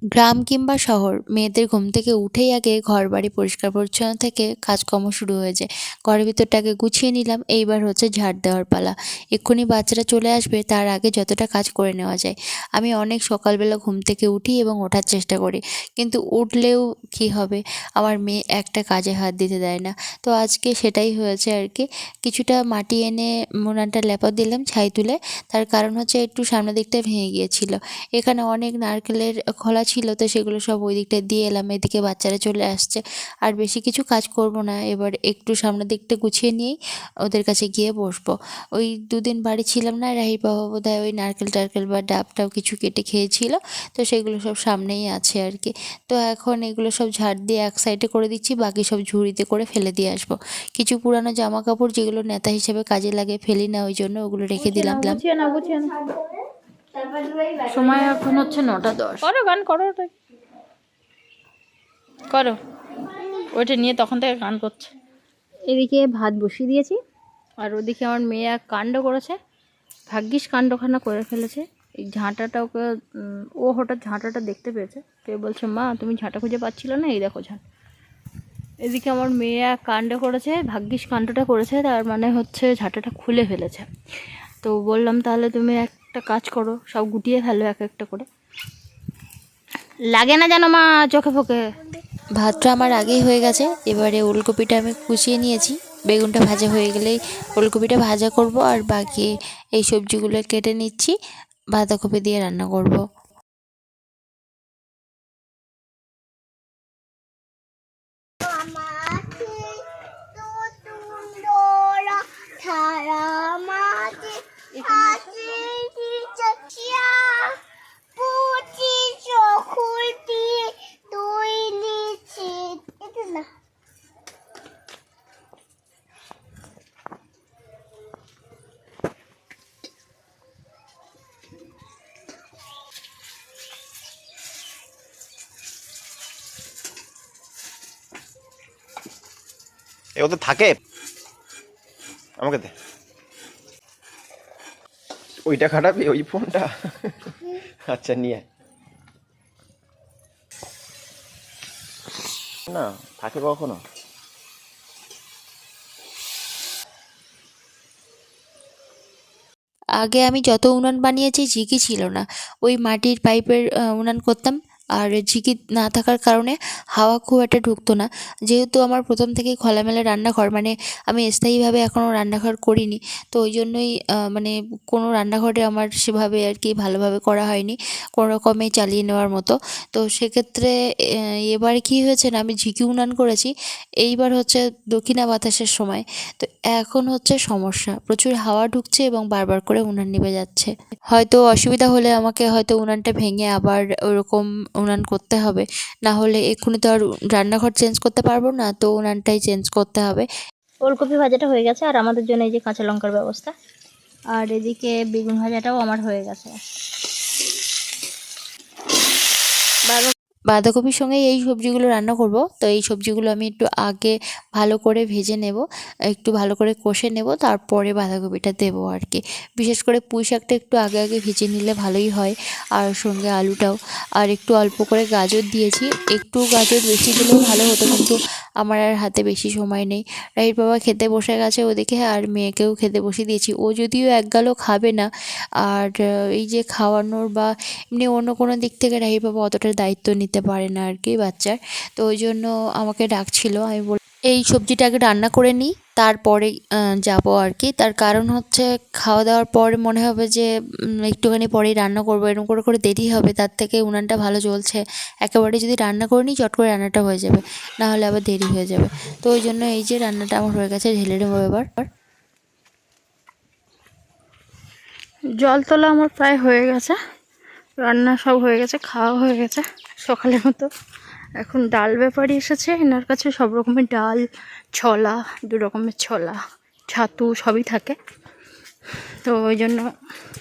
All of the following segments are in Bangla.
গ্রাম কিংবা শহর, মেয়েদের ঘুম থেকে উঠেই আগে ঘর বাড়ি পরিষ্কার পরিচ্ছন্ন থেকে কাজকর্ম শুরু হয়ে যায়। ঘরের ভিতরটাকে গুছিয়ে নিলাম, এইবার হচ্ছে ঝাড় দেওয়ার পালা। এক্ষুনি বাচ্চারা চলে আসবে, তার আগে যতটা কাজ করে নেওয়া যায়। আমি অনেক সকালবেলা ঘুম থেকে উঠি এবং ওঠার চেষ্টা করি, কিন্তু উঠলেও কি হবে, আমার মেয়ে একটা কাজে হাত দিতে দেয় না। তো আজকে সেটাই হয়েছে আর কি। কিছুটা মাটি এনে উনানটা লেপা দিলাম ছাই তুলে। তার কারণ হচ্ছে একটু সামনের দিকটা ভেঙে গিয়েছিল। এখানে অনেক নারকেলের খোলা ছিল, তো সেগুলো সব ওই দিকটা দিয়ে এলাম। এদিকে বাচ্চারা চলে আসছে, আর বেশি কিছু কাজ করব না। এবার একটু সামনের দিকটা গুছিয়ে নিয়েই ওদের কাছে গিয়ে বসবো। ওই দুদিন বাড়ি ছিলাম না, রাহির বাবা বোধহয় ওই নারকেল টারকেল বা ডাবটাও কিছু কেটে খেয়েছিল, তো সেগুলো সব সামনেই আছে আর কি। তো এখন এগুলো সব ঝাড় দিয়ে এক সাইডে করে দিচ্ছি, বাকি সব ঝুড়িতে করে ফেলে দিয়ে আসবো। কিছু পুরানো জামা কাপড় যেগুলো নেতা হিসেবে কাজে লাগে, ফেলি না, ওই জন্য ওগুলো রেখে দিলাম। গুছিয়ে না সময় এখন হচ্ছে 9:10। করো গান করো, ওটা করো, ওইটা নিয়ে তখন থেকে গান করছে। এদিকে ভাত বসিয়ে দিয়েছি, আর ওদিকে আমার মেয়ে এক কাণ্ড করেছে। ভাগ্যিস কাণ্ডখানা করে ফেলেছে। এই ঝাঁটাটা ওকে ও হঠাৎ ঝাঁটাটা দেখতে পেয়েছে, কে বলছে মা তুমি ঝাঁটা খুঁজে পাচ্ছিল না, এই দেখো ঝাঁট। এদিকে আমার মেয়ে এক কাণ্ড করেছে, ভাগ্যিস কাণ্ডটা করেছে, তার মানে হচ্ছে ঝাঁটাটা খুলে ফেলেছে। তো বললাম তাহলে তুমি একটা কাজ করো, সব গুটিয়ে ফেলো এক একটা করে, লাগে না যেন মা চোখে ফোকে। ভাতটা আমার আগেই হয়ে গেছে, এবারে ওলকপিটা আমি কুচিয়ে নিয়েছি। বেগুনটা ভাজা হয়ে গেলেই ওলকপিটা ভাজা করব, আর বাকি এই সবজিগুলো কেটে নিচ্ছি, বাঁধাকপি দিয়ে রান্না করব। ওতে থাকে, আমাকে দে। ওইটা খাটাবি, ওই ফোনটা? আচ্ছা নিয়ে না থাকে কখনো। আগে আমি যত উনান বানিয়েছি ঝিকি ছিল না, ওই মাটির পাইপের উনান করতাম। আর ঝিকি না থাকার কারণে হাওয়া খুব একটা ঢুকতো না। যেহেতু আমার প্রথম থেকেই খোলামেলা রান্নাঘর, মানে আমি স্থায়ীভাবে এখনও রান্নাঘর করিনি, তো ওই জন্যই মানে কোনো রান্নাঘরে আমার সেভাবে আর কি ভালোভাবে করা হয়নি, কোনো রকমে চালিয়ে নেওয়ার মতো। তো সেক্ষেত্রে এবারে কী হয়েছে না, আমি ঝিকি উনান করেছি। এইবার হচ্ছে দক্ষিণা বাতাসের সময়, তো এখন হচ্ছে সমস্যা, প্রচুর হাওয়া ঢুকছে এবং বারবার করে উনান নিভে যাচ্ছে। হয়তো অসুবিধা হলে আমাকে হয়তো উনানটা ভেঙে আবার ওরকম উনান করতে হবে, না হলে এক্ষুনি তো আর রান্নাঘর চেঞ্জ করতে পারবো না, তো উনানটাই চেঞ্জ করতে হবে। ওলকপি ভাজাটা হয়ে গেছে, আর আমাদের জন্য এই যে কাঁচা লঙ্কার ব্যবস্থা, আর এদিকে বেগুন ভাজাটাও আমার হয়ে গেছে। বাঁধাকপির সঙ্গে এই সবজিগুলো রান্না করব, তো এই সবজিগুলো আমি একটু আগে ভালো করে ভেজে নেব, একটু ভালো করে কষে নেব, তারপরে বাঁধাকপিটা দেবো আর কি। বিশেষ করে পুঁই শাকটা একটু আগে আগে ভেজে নিলে ভালোই হয়, আর সঙ্গে আলুটাও। আর একটু অল্প করে গাজর দিয়েছি, একটু গাজর বেশি দিলেও ভালো হতো, কিন্তু আমার আর হাতে বেশি সময় নেই। রাহির বাবা খেতে বসে গেছে ওদিকে, আর মেয়েকেও খেতে বসিয়ে দিয়েছি। ও যদিও এক গালও খাবে না, আর এই যে খাওয়ানোর বা এমনি অন্য কোনো দিক থেকে রাহির বাবা অতটা দায়িত্ব নিতে পারে না আর কি বাচ্চার। তো ওই জন্য আমাকে ডাকছিল, আমি এই সবজিটাকে রান্না করে নিই, তারপরে যাব আর কি। তার কারণ হচ্ছে খাওয়া দাওয়ার পরে মনে হবে যে একটুখানি পরেই রান্না করবো, এরকম করে করে দেরি হবে, তার থেকে উনানটা ভালো জ্বলছে, একেবারে যদি রান্না করে নিই চট করে রান্নাটা হয়ে যাবে, না হলে আবার দেরি হয়ে যাবে। তো ওই জন্য এই যে রান্নাটা আমার হয়ে গেছে, ঢেলে নেবো এবার। জল তোলা আমার প্রায় হয়ে গেছে, রান্না সব হয়ে গেছে, খাওয়া হয়ে গেছে সকালের মতো। এখন ডাল ব্যাপারী এসেছে, এনার কাছে সব রকমের ডাল, ছোলা, 2 রকমের ছোলা, ছাতু সবই থাকে, তো ওই জন্য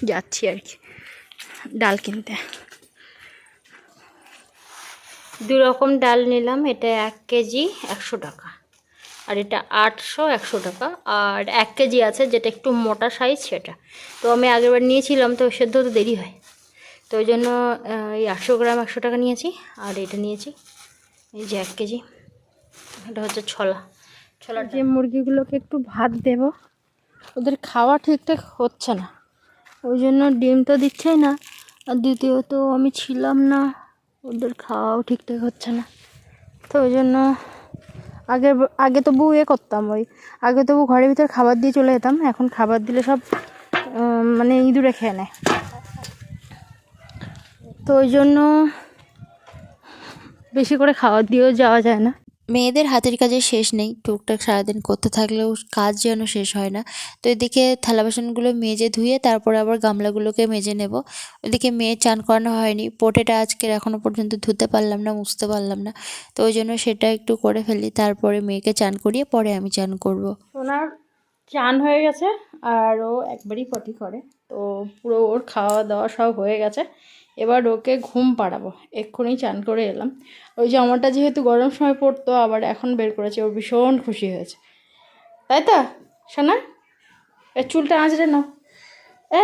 যাচ্ছি আর কি ডাল কিনতে। 2 রকম ডাল নিলাম, এটা 1 কেজি 100 টাকা, আর এটা 800 100 টাকা, আর 1 কেজি আছে যেটা একটু মোটা সাইজ সেটা। তো আমি আগেরবার নিয়েছিলাম, তো সেদ্ধ তো দেরি হয়, তো ওই জন্য এই 800 গ্রাম 100 টাকা নিয়েছি, আর এটা নিয়েছি এই যে 1 কেজি, এটা হচ্ছে ছোলার যে মুরগিগুলোকে একটু ভাত দেব, ওদের খাওয়া ঠিকঠাক হচ্ছে না, ওই জন্য ডিম তো দিচ্ছেই না, আর দ্বিতীয়ত আমি ছিলাম না, ওদের খাওয়াও ঠিকঠাক হচ্ছে না। তো ওই জন্য আগে তবু করতাম, আগে তবু ঘরের ভিতর খাবার দিয়ে চলে যেতাম, এখন খাবার দিলে সব মানে ইঁদুরে খেয়ে নেয়, তো ওই জন্য বেশি করে খাবার দিয়েও যাওয়া যায় না। মেয়েদের হাতের কাজের শেষ নেই, টুকটাক সারাদিন করতে থাকলেও কাজ যেন শেষ হয় না। তো এদিকে থালা বাসনগুলো মেজে ধুয়ে তারপর আবার গামলাগুলোকে মেজে নেব। ওদিকে মেয়ে চান করানো হয়নি, পোটেটা আজকের এখনও পর্যন্ত ধুতে পারলাম না, মুছতে পারলাম না, তো ওই জন্য সেটা একটু করে ফেলি, তারপরে মেয়েকে চান করিয়ে পরে আমি চান করব। ওনার চান হয়ে গেছে আর ও একবারই পটি করে, তো পুরো ওর খাওয়া দাওয়া সব হয়ে গেছে, এবার ওকে ঘুম পাড়াবো। এক্ষুনি চান করে এলাম, ওই জামাটা যেহেতু গরম সময় পড়তো আবার এখন বের করেছে, ওর ভীষণ খুশি হয়েছে, তাই তো শোনা? এর চুলটা আঁচড়ে নাও,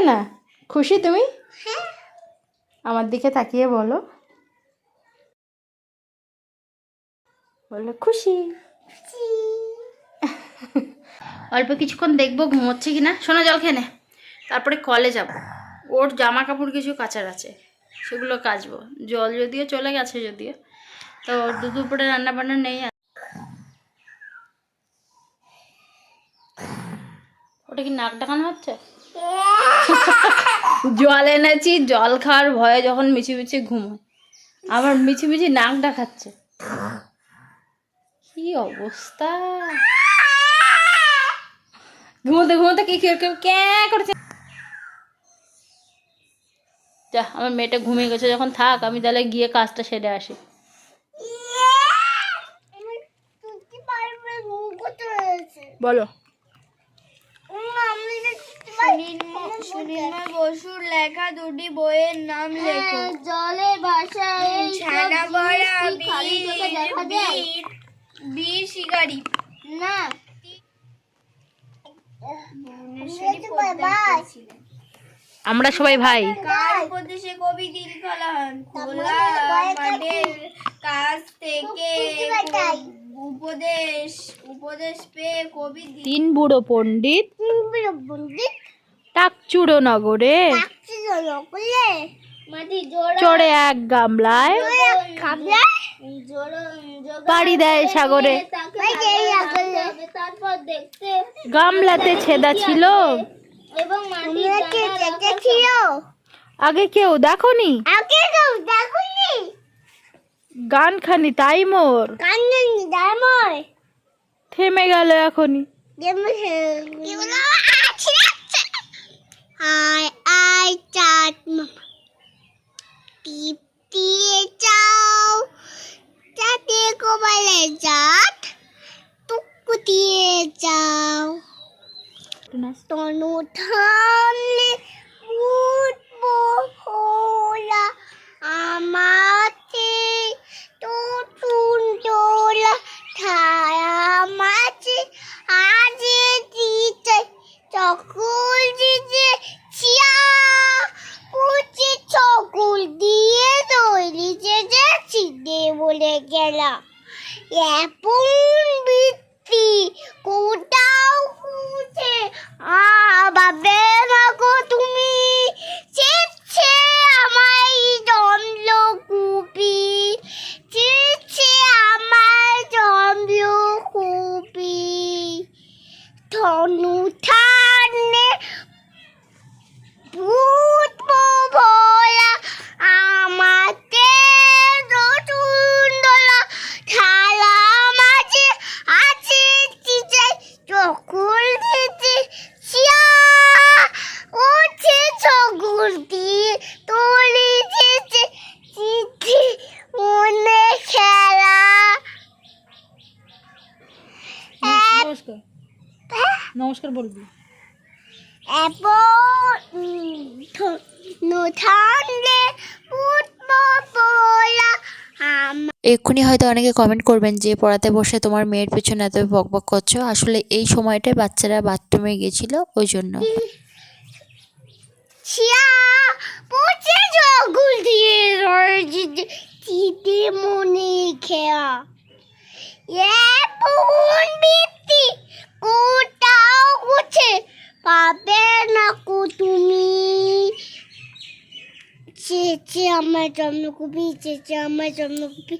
না খুশি তুমি? আমার দিকে তাকিয়ে বলো, বলো খুশি। অল্প কিছুক্ষণ দেখবো ঘুমোচ্ছে কিনা। শোনো, জল খেয়ে নে, তারপরে কলে যাব, ওর জামা কাপড় কিছু কাচার আছে, সেগুলো কাচবো। জল যদিও চলে গেছে, যদিও তো দুপুরে রান্না বান্না নেই। ওটা কি নাক ডাকানো হচ্ছে? জল এনেছি, জল খাওয়ার ভয়ে যখন মিছিমিছি ঘুমোয়, আমার মিছিমিছি নাক ডাকাচ্ছে, কি অবস্থা! ঘুমোতে ঘুমোতে কি করছে। যা, আমার মেয়েটা ঘুমিয়ে গেছে যখন, থাক, আমি তাহলে গিয়ে কাজটা সেরে আসি। বলো। সুনীল বসুর লেখা দুটি বইয়ের নাম লেখো। জলের ভাষায় ছানা বড়া বীর শিকারী। না, আমরা সবাই ভাই। কার উপদেশে কবি দিল খোলা হন? খোলা মাঠের কাছ থেকে উপদেশ পেয়ে কবি তিন বুড়ো পণ্ডিত টাকচুড়ো নগরে চড়ে এক গামলায় পাড়ি দেয় সাগরে। তারপর দেখতে গামলাতে ছেদা ছিল, এবং ছিল আগে কেউ দেখনি, গান খানি তাই মোর থেমে গেল এখনই। আয় আয় চাঁদ টিপ দিয়ে যাও, যাতে কোবালে জাত টুকু দিয়ে যাও, তনু থামলে উঠবো ভোলা, আমাতে তো চুন্দোলা ছায়া মাঝে আজে দিতে চকুল দিতে ছিয়া কুচি চকুল দিয়ে তৈরি যে চিনে বলে গেলা এপন বৃত্তি কোটাও খুঁজে বাবে মাগো তুমি চেপছে আমায় জমল কুপি, চেপছে আমায় জমল কুপি, ধনু থানে ভূত ভোলা, আমাতে রতুন্দলা থালা মাঝে আছে চিচে চকুল দিতে চিয়া ওঠে চকুল দিয়ে তলি যেতে চিঠি মনে খেলা। নমস্কার, নমস্কার বলবি। এক্ষুনি হয়তো অনেকে কমেন্ট করবেন যে পড়াতে বসে তোমার মেয়ের পেছনে এত বকবক করছো, আসলে এই সময়টায় বাচ্চারা বাথরুমে গেছিলো ওই জন্য। ছিয়া পুচে জগুল দিয়ে চিতে মনে খেয়া এ পুন বিতি কোটাও কুছে পাবে না কো তুমি চেচে আমার জন্মকুপি চেচে আমার জন্মকুপি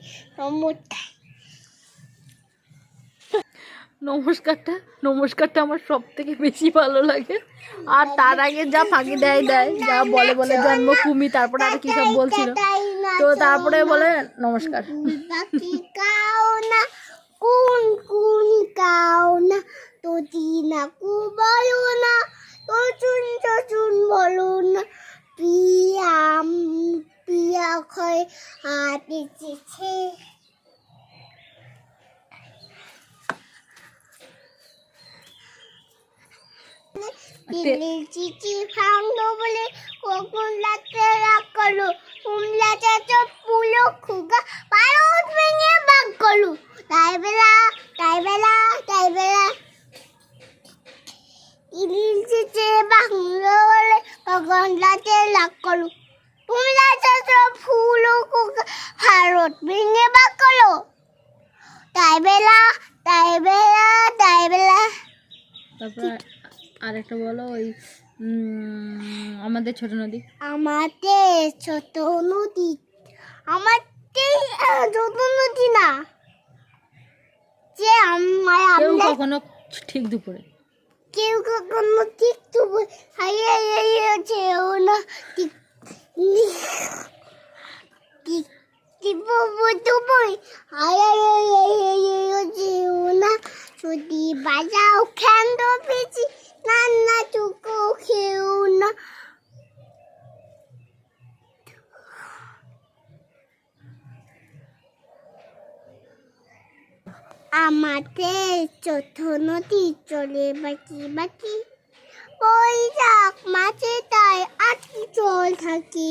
নমস্কারটা আমার সব থেকে বেশি ভালো লাগে। আর তার আগে যা ফাঁকি দেয় যা বলে জন্ম কুমি, তারপরে আর কি সব বলছিল, তো তারপরে বলে নমস্কার। বাকি কাও না কোন কোন কাও না তো দিনা কু বলো না তো চুন বলো না পিয়া খয় হাতে চেছে দিল্লির চিঠি ভাঙলো বলে কখন রাতে রাগ করলো কুমলা চাচা পুলো খুগা পারদ ভেঙে বাগ করলো তাই বেলা দিল্লির চিঠি ভাঙলো বলে কখন রাতে রাগ করলো কুমলা চাচা ফুলো খুগা পারদ ভেঙে বাগ করলো তাই বেলা তারপরে আর একটা বলো, ওই আমাদের ছোট নদী না যে কেউ কখনো ঠিক দুপুরে কেউ কখনো ঠিক দুপুরে যেও না যেও না যদি বাজাও খেন্দ পেয়েছি নান্না চুকো খেও না আমাদের ছোট নদী চলে বাকি ওই যাক মাঝে তাই আটকে চল থাকি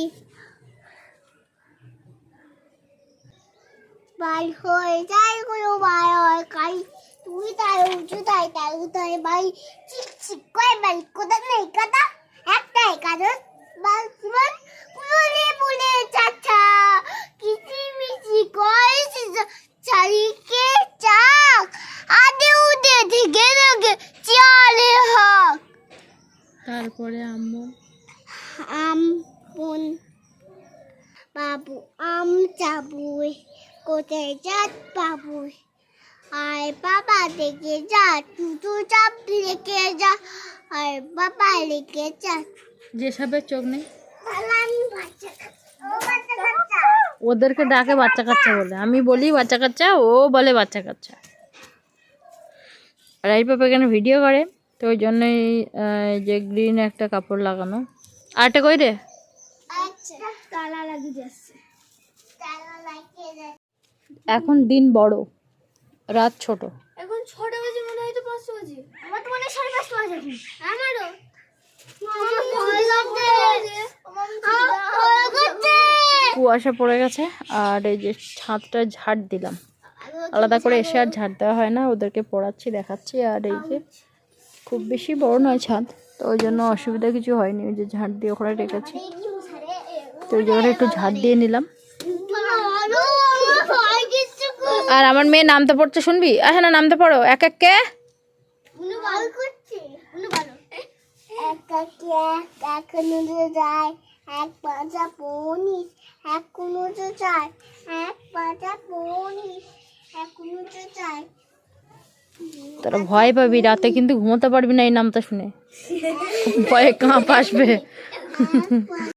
বাই হয়ে যায় গুলো বাই হয় কাই তুই তাই উঁচু তাই উতাই বাই চিক করে বাই কোথা নেই কথা একটাই কারণ বালমান বলে চাচা কিচিমিচি করে চারিকে চাক আদে উদে দিকে দিকে চালে হক তারপরে বাবু আম চাবুই কোথায় যাত বাবু আর বাবা দেখে যা তুতু চাপ লেকে যা আর বাবা লেকে যা যেসবের চোখ নেই ওদেরকে ডাকে বাচ্চা কাচ্চা বলে, আমি বলি বাচ্চা কাচ্চা, ও বলে বাচ্চা কাচ্চা। আর এই পাপা এখানে ভিডিও করে, তো ওই জন্যই যে গ্রিন একটা কাপড় লাগানো। আরটা কই রে তালা লাগিয়ে যাচ্ছে এখন দিন বড়, রাত ছোট। এখন 6টা বাজে মনে হয় তো 5টা বাজে আমার তো মনে হয় 5:30 বাজে আমারও কুয়াশা পড়ে গেছে। আর এই যে ছাদটা ঝাড় দিলাম, আলাদা করে এসে আর ঝাড় দেওয়া হয় না, ওদেরকে পড়াচ্ছি দেখাচ্ছি। আর এই যে খুব বেশি বড় নয় ছাদ, তো ওই জন্য অসুবিধা কিছু হয়নি, ওই যে ঝাড় দিয়ে ওখানে রেখেছি, তো ওই জায়গাটা একটু ঝাড় দিয়ে নিলাম। আর আমার মেয়ে নামতে পড়ছে, শুনবি? হ্যাঁ না, নামতে পড়ো এক এককে। তোরা ভয় পাবি, রাতে কিন্তু ঘুমোতে পারবি না এই নামটা শুনে, ভয়ে কাঁপ আসবে।